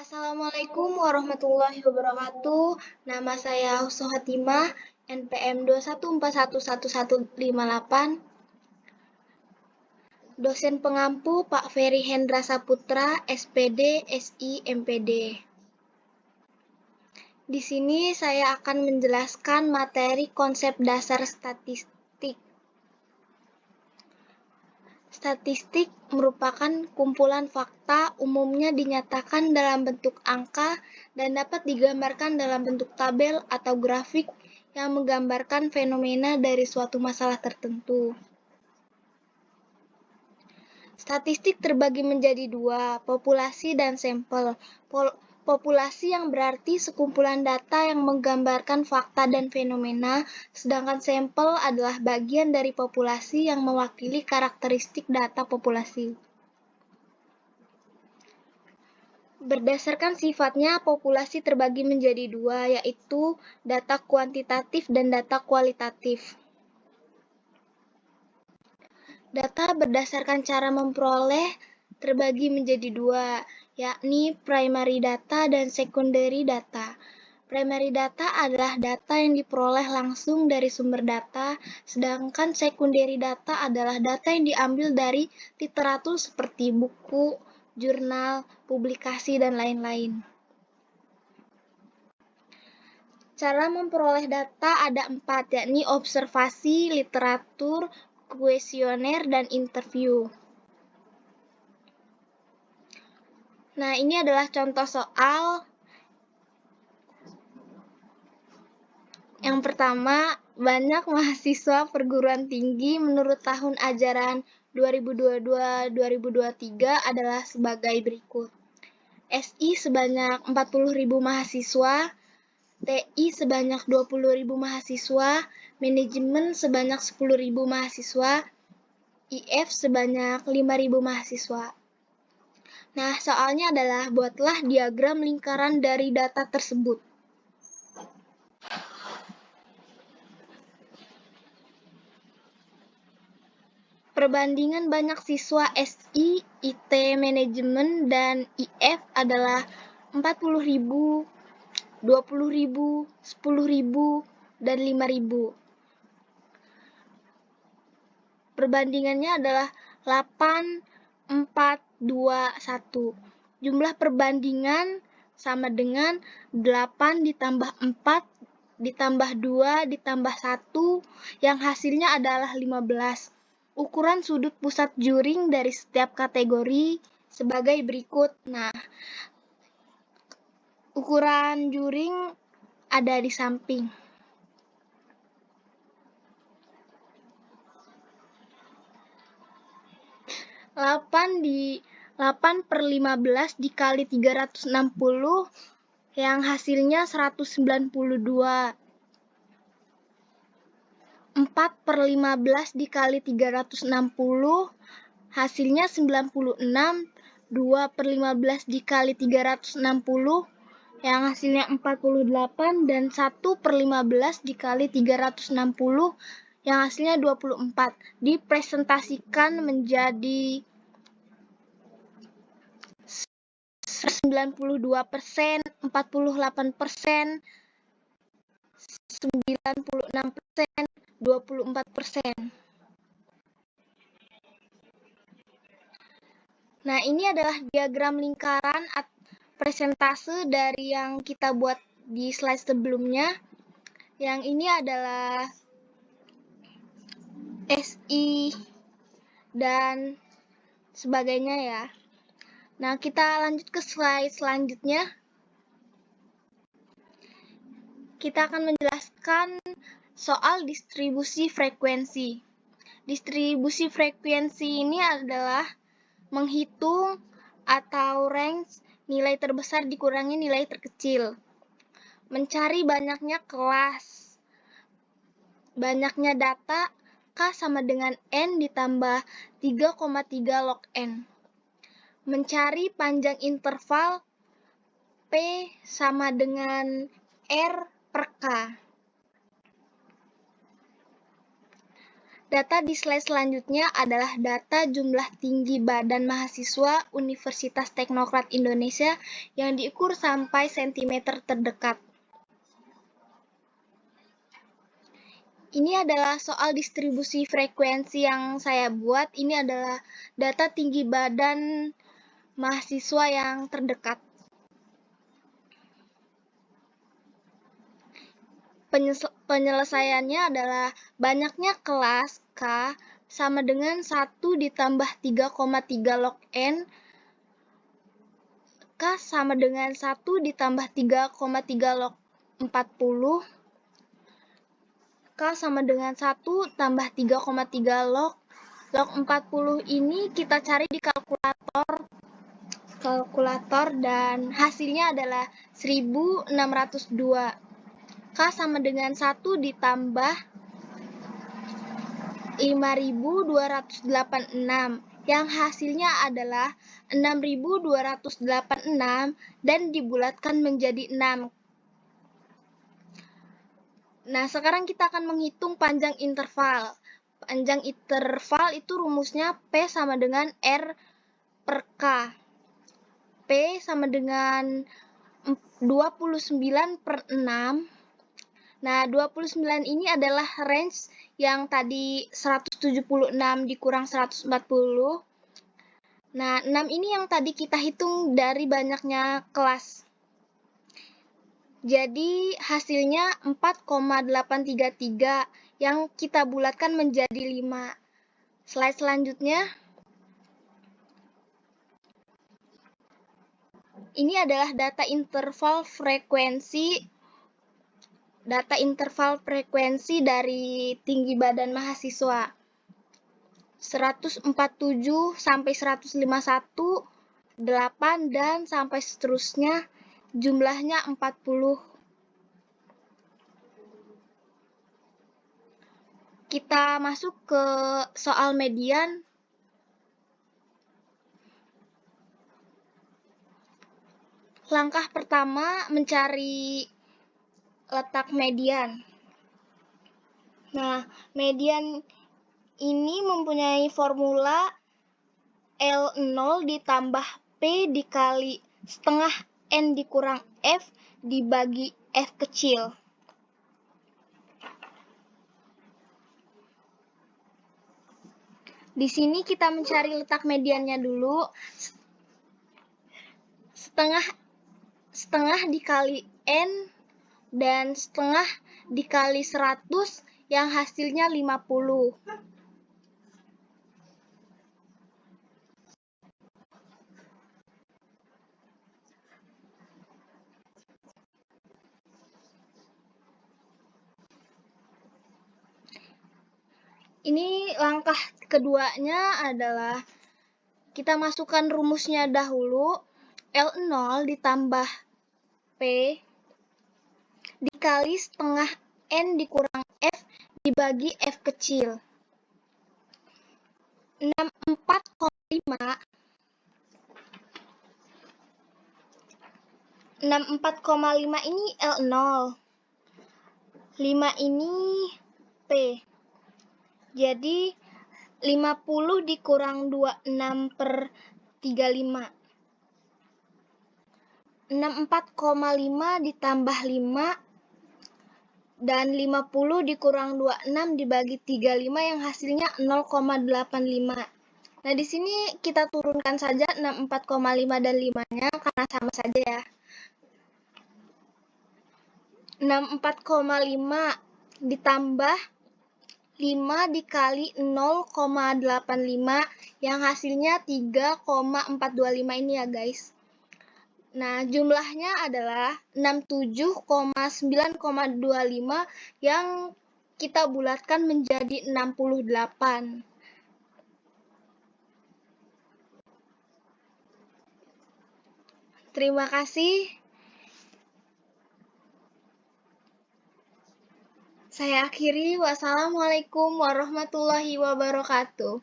Assalamualaikum warahmatullahi wabarakatuh. Nama saya Husnu Hatimah, NPM 214111158. Dosen pengampu Pak Ferry Hendra Saputra, SPD, SI, MPD. Di sini saya akan menjelaskan materi konsep dasar statistik. Statistik merupakan kumpulan fakta, umumnya dinyatakan dalam bentuk angka dan dapat digambarkan dalam bentuk tabel atau grafik yang menggambarkan fenomena dari suatu masalah tertentu. Statistik terbagi menjadi dua, populasi dan sampel. Populasi yang berarti sekumpulan data yang menggambarkan fakta dan fenomena, sedangkan sampel adalah bagian dari populasi yang mewakili karakteristik data populasi. Berdasarkan sifatnya, populasi terbagi menjadi dua, yaitu data kuantitatif dan data kualitatif. Data berdasarkan cara memperoleh terbagi menjadi dua, yakni primary data dan secondary data. Primary data adalah data yang diperoleh langsung dari sumber data, sedangkan secondary data adalah data yang diambil dari literatur seperti buku, jurnal, publikasi, dan lain-lain. Cara memperoleh data ada 4, yakni observasi, literatur, kuesioner, dan interview. Nah, ini adalah contoh soal. Yang pertama, banyak mahasiswa perguruan tinggi menurut tahun ajaran 2022-2023 adalah sebagai berikut. SI sebanyak 40.000 mahasiswa, TI sebanyak 20.000 mahasiswa, manajemen sebanyak 10.000 mahasiswa, IF sebanyak 5.000 mahasiswa. Nah, soalnya adalah buatlah diagram lingkaran dari data tersebut. Perbandingan banyak siswa SI, IT, manajemen, dan IF adalah 40.000, 20.000, 10.000, dan 5.000. Perbandingannya adalah 8, 4, 2, 1. Jumlah perbandingan sama dengan 8 ditambah 4 ditambah 2 ditambah 1 yang hasilnya adalah 15. Ukuran sudut pusat juring dari setiap kategori sebagai berikut. Nah, ukuran juring ada di samping. 8/15 dikali 360 yang hasilnya 192. 4/15 dikali 360 hasilnya 96. 2/15 dikali 360 yang hasilnya 48, dan 1/15 dikali 360 yang hasilnya 24. Dipresentasikan menjadi 92%, 48%, 96%, 24%. Nah, ini adalah diagram lingkaran presentase dari yang kita buat di slide sebelumnya. Yang ini adalah SI dan sebagainya ya. Nah, kita lanjut ke slide selanjutnya. Kita akan menjelaskan soal distribusi frekuensi. Distribusi frekuensi ini adalah menghitung atau range nilai terbesar dikurangi nilai terkecil. Mencari banyaknya kelas. Banyaknya data K sama dengan N ditambah 3,3 log N. Mencari panjang interval P sama dengan R per K. Data di slide selanjutnya adalah data jumlah tinggi badan mahasiswa Universitas Teknokrat Indonesia yang diukur sampai sentimeter terdekat. Ini adalah soal distribusi frekuensi yang saya buat. Ini adalah data tinggi badan mahasiswa yang terdekat. Penyelesaiannya adalah banyaknya kelas K sama dengan 1 ditambah 3,3 log N. K sama dengan 1 ditambah 3,3 log 40. K sama dengan 1 tambah 3,3 log 40 ini kita cari di kalkulator dan hasilnya adalah 1602. K sama dengan 1 ditambah 5286 yang hasilnya adalah 6286 dan dibulatkan menjadi 6. Nah, sekarang kita akan menghitung panjang interval. Panjang interval itu rumusnya P sama dengan R per K. P sama dengan 29 per 6. Nah, 29 ini adalah range yang tadi 176 dikurang 140. Nah, 6 ini yang tadi kita hitung dari banyaknya kelas. Jadi hasilnya 4,833 yang kita bulatkan menjadi 5. Slide selanjutnya. Ini adalah data interval frekuensi dari tinggi badan mahasiswa. 147 sampai 151, 8 dan sampai seterusnya. Jumlahnya 40. Kita masuk ke soal median. Langkah pertama mencari letak median. Nah, median ini mempunyai formula L0 ditambah P dikali setengah N dikurang F dibagi F kecil. Di sini kita mencari letak mediannya dulu. Setengah dikali N dan setengah dikali 100 yang hasilnya 50. Ini langkah keduanya adalah kita masukkan rumusnya dahulu. L0 ditambah P dikali setengah N dikurang F dibagi F kecil. 64,5 ini L0. 5 ini P. Jadi 50 dikurang 26 per 35. 64,5 ditambah 5 dan 50 dikurang 26 dibagi 35 yang hasilnya 0,85. Nah, di sini kita turunkan saja 64,5 dan 5-nya karena sama saja ya. 64,5 ditambah 5 dikali 0,85 yang hasilnya 3,425 ini ya guys. Nah, jumlahnya adalah 67,9,25 yang kita bulatkan menjadi 68. Terima kasih. Saya akhiri. Wassalamualaikum warahmatullahi wabarakatuh.